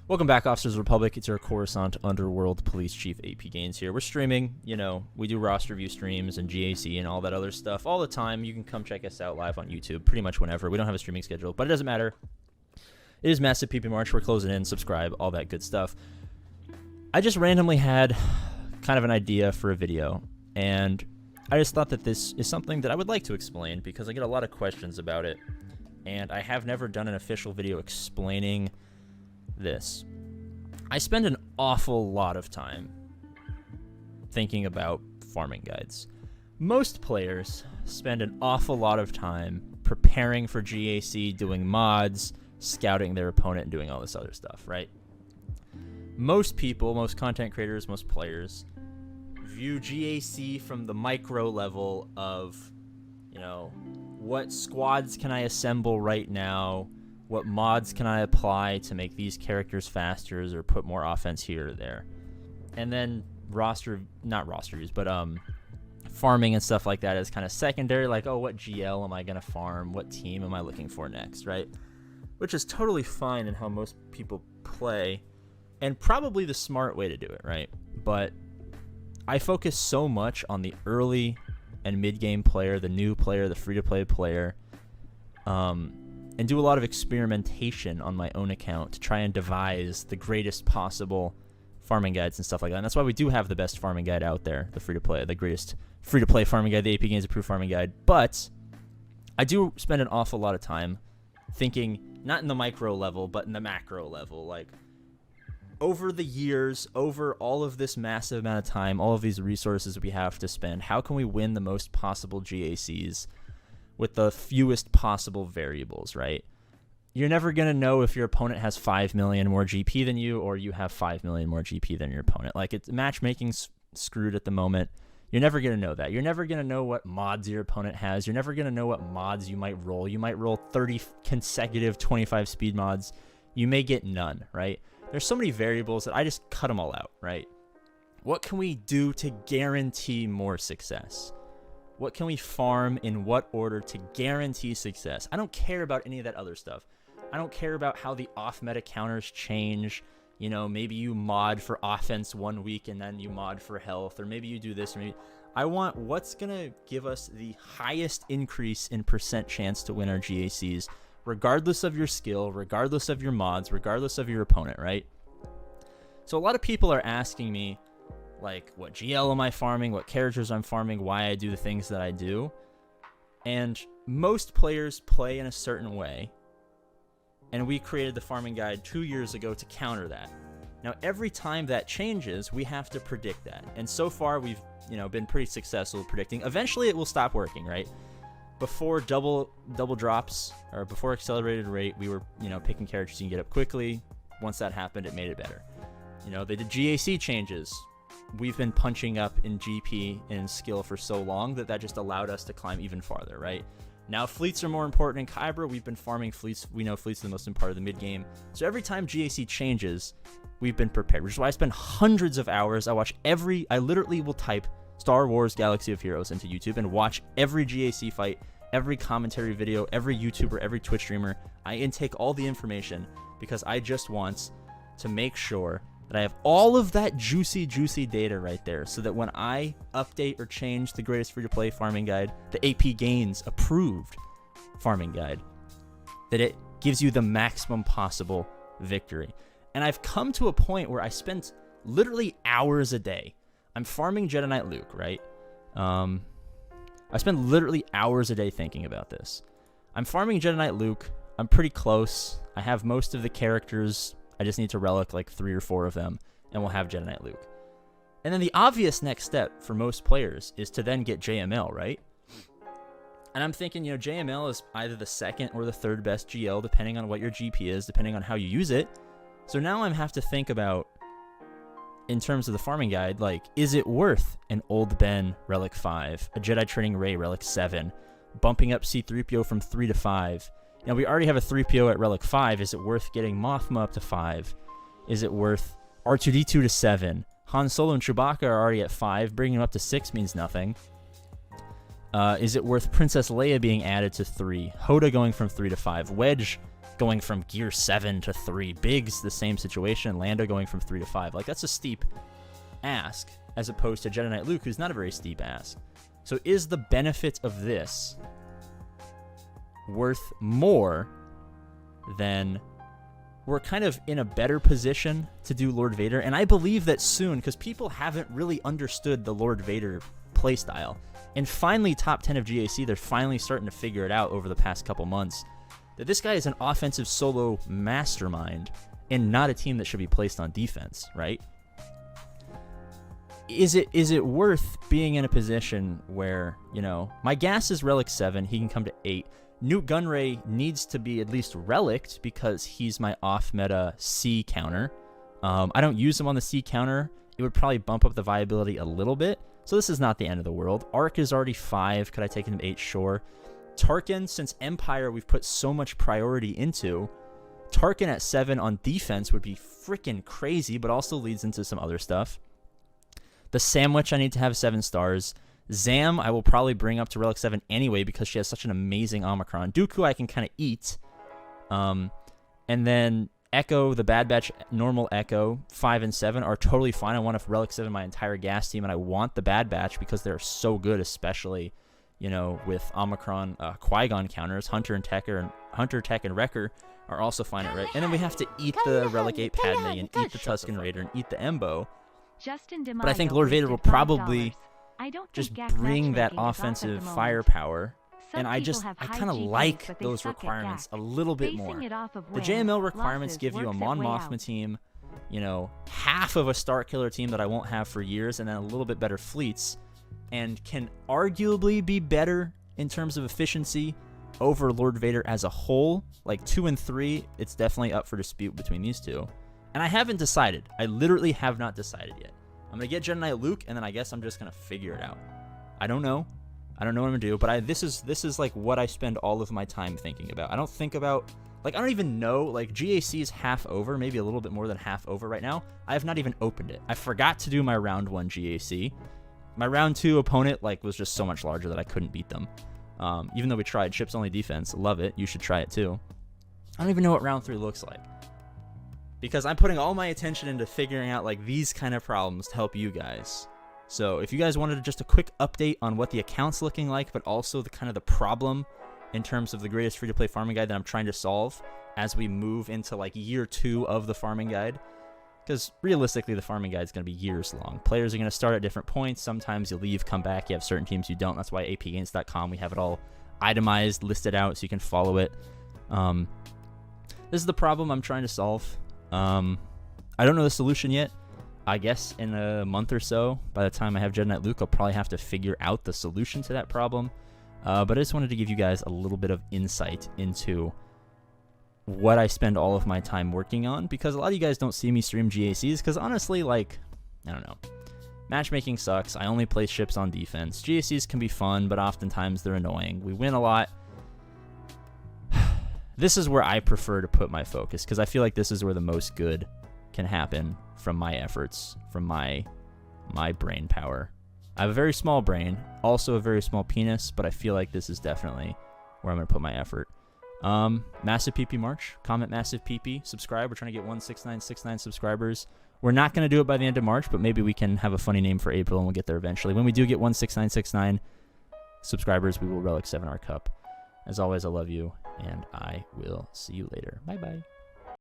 Welcome back, Officers of the Republic. It's our Coruscant Underworld Police Chief APGAINS here. We're streaming, we do roster review streams and GAC and all that other stuff all the time. You can come check us out live on YouTube pretty much whenever. We don't have a streaming schedule, but it doesn't matter. It is Massive PP March. We're closing in. Subscribe, all that good stuff. I just randomly had kind of an idea for a video, and I just thought that this is something that I would like to explain because I get a lot of questions about it, and I have never done an official video explaining this. I spend an awful lot of time thinking about farming guides. Most players spend an awful lot of time preparing for GAC, doing mods, scouting their opponent, and doing all this other stuff, right? Most people, most content creators, most players view GAC from the micro level of, what squads can I assemble right now? What mods can I apply to make these characters faster or put more offense here or there? And then not roster views, but farming and stuff like that is kind of secondary, like, oh, what GL am I going to farm? What team am I looking for next, right? Which is totally fine in how most people play, and probably the smart way to do it, right? But I focus so much on the early and mid-game player, the new player, the free-to-play player, and do a lot of experimentation on my own account to try and devise the greatest possible farming guides and stuff like that. And that's why we do have the best farming guide out there, the free-to-play, the greatest free-to-play farming guide, the APGAINS approved farming guide. But I do spend an awful lot of time thinking, not in the micro level, but in the macro level. Like, over the years, over all of this massive amount of time, all of these resources we have to spend, how can we win the most possible GACs with the fewest possible variables, right? You're never going to know if your opponent has 5 million more GP than you, or you have 5 million more GP than your opponent. Like, it's matchmaking's screwed at the moment. You're never going to know that. You're never going to know what mods your opponent has. You're never going to know what mods you might roll. You might roll 30 consecutive 25 speed mods. You may get none, right? There's so many variables that I just cut them all out, right? What can we do to guarantee more success? What can we farm in what order to guarantee success? I don't care about any of that other stuff. I don't care about how the off-meta counters change. Maybe you mod for offense 1 week and then you mod for health, or maybe you do this. Or maybe I want what's going to give us the highest increase in percent chance to win our GACs, regardless of your skill, regardless of your mods, regardless of your opponent, right? So a lot of people are asking me, like, what GL am I farming, what characters I'm farming, why I do the things that I do. And most players play in a certain way, and we created the farming guide 2 years ago to counter that. Now, every time that changes, we have to predict that. And so far, we've been pretty successful predicting. Eventually, it will stop working, right? Before double drops, or before accelerated rate, we were picking characters you can get up quickly. Once that happened, it made it better. They did GAC changes. We've been punching up in GP and skill for so long that just allowed us to climb even farther, right? Now fleets are more important in Kyber. We've been farming fleets. We know fleets are the most important part of the mid game. So every time GAC changes, we've been prepared, which is why I spend hundreds of hours. I literally will type Star Wars Galaxy of Heroes into YouTube and watch every GAC fight, every commentary video, every YouTuber, every Twitch streamer. I intake all the information because I just want to make sure that I have all of that juicy data right there, so that when I update or change the greatest free-to-play farming guide, the APGAINS approved farming guide, that it gives you the maximum possible victory. And I've come to a point where I spent literally hours a day. I'm farming Jedi Knight Luke, right? I spend literally hours a day thinking about this. I'm farming Jedi Knight Luke. I'm pretty close. I have most of the characters. I just need to relic like 3 or 4 of them, and we'll have Jedi Knight Luke. And then the obvious next step for most players is to then get JML, right? And I'm thinking, JML is either the second or the third best GL, depending on what your GP is, depending on how you use it. So now I have to think about, in terms of the farming guide, like, is it worth an Old Ben Relic 5, a Jedi Training Rey Relic 7, bumping up C-3PO from 3 to 5? We already have a 3PO at Relic 5. Is it worth getting Mothma up to 5? Is it worth R2-D2 to 7? Han Solo and Chewbacca are already at 5. Bringing them up to 6 means nothing. Is it worth Princess Leia being added to 3? Hoda going from 3 to 5. Wedge going from gear 7 to 3. Biggs, the same situation. Lando going from 3 to 5. Like, that's a steep ask, as opposed to Jedi Knight Luke, who's not a very steep ask. So is the benefit of this worth more than we're kind of in a better position to do Lord Vader? And I believe that soon, because people haven't really understood the Lord Vader playstyle. And finally, top 10 of GAC, they're finally starting to figure it out over the past couple months, that this guy is an offensive solo mastermind and not a team that should be placed on defense, right? Is it worth being in a position where, you know, my gas is Relic 7, he can come to 8. Newt Gunray needs to be at least Relicked because he's my off-meta C counter. I don't use him on the C counter. It would probably bump up the viability a little bit, so this is not the end of the world. Arc is already 5. Could I take him to 8? Sure. Tarkin, since Empire we've put so much priority into, Tarkin at 7 on defense would be freaking crazy, but also leads into some other stuff. The Sandwich, I need to have 7 stars. Zam, I will probably bring up to Relic 7 anyway because she has such an amazing Omicron. Dooku, I can kind of eat. And then Echo, the Bad Batch, normal Echo, 5 and 7 are totally fine. I want a Relic 7 my entire gas team, and I want the Bad Batch because they're so good, especially, you know, with Omicron Qui-Gon counters. Hunter, Tech, and Wrecker are also fine at right. And then we have to eat the Relic 8 Padme and eat the Tusken Raider and eat the Embo. But I think Lord Vader will probably just bring that offensive firepower, and I kind of like those requirements a little bit more. The JML requirements give you a Mon Mothma team, you know, half of a Star Killer team that I won't have for years, and then a little bit better fleets, and can arguably be better in terms of efficiency over Lord Vader as a whole. Like 2 and 3, it's definitely up for dispute between these two. And I haven't decided. I literally have not decided yet. I'm going to get Jedi Knight Luke, and then I guess I'm just going to figure it out. I don't know. I don't know what I'm going to do, but this is like what I spend all of my time thinking about. I don't think about, like, I don't even know, like, GAC is half over, maybe a little bit more than half over right now. I have not even opened it. I forgot to do my round 1 GAC. My round 2 opponent, like, was just so much larger that I couldn't beat them. Even though we tried ships only defense. Love it. You should try it too. I don't even know what round 3 looks like, because I'm putting all my attention into figuring out, like, these kind of problems to help you guys. So if you guys wanted just a quick update on what the account's looking like, but also the kind of the problem in terms of the greatest free-to-play farming guide that I'm trying to solve as we move into, like, year 2 of the farming guide, because realistically the farming guide is going to be years long. Players are going to start at different points. Sometimes you leave, come back. You have certain teams you don't. That's why APGAINS.com, we have it all itemized, listed out, so you can follow it. This is the problem I'm trying to solve. I don't know the solution yet. I guess in a month or so, by the time I have Jedi Knight Luke, I'll probably have to figure out the solution to that problem. But I just wanted to give you guys a little bit of insight into what I spend all of my time working on, because a lot of you guys don't see me stream GACs, because honestly, like, I don't know. Matchmaking sucks. I only play ships on defense. GACs can be fun, but oftentimes they're annoying. We win a lot. This is where I prefer to put my focus, because I feel like this is where the most good can happen from my efforts, from my brain power. I have a very small brain, also a very small penis, but I feel like this is definitely where I'm going to put my effort. Massive PP March. Comment Massive PP. Subscribe. We're trying to get 16969 subscribers. We're not going to do it by the end of March, but maybe we can have a funny name for April and we'll get there eventually. When we do get 16969 subscribers, we will Relic 7 our cup. As always, I love you, and I will see you later. Bye-bye.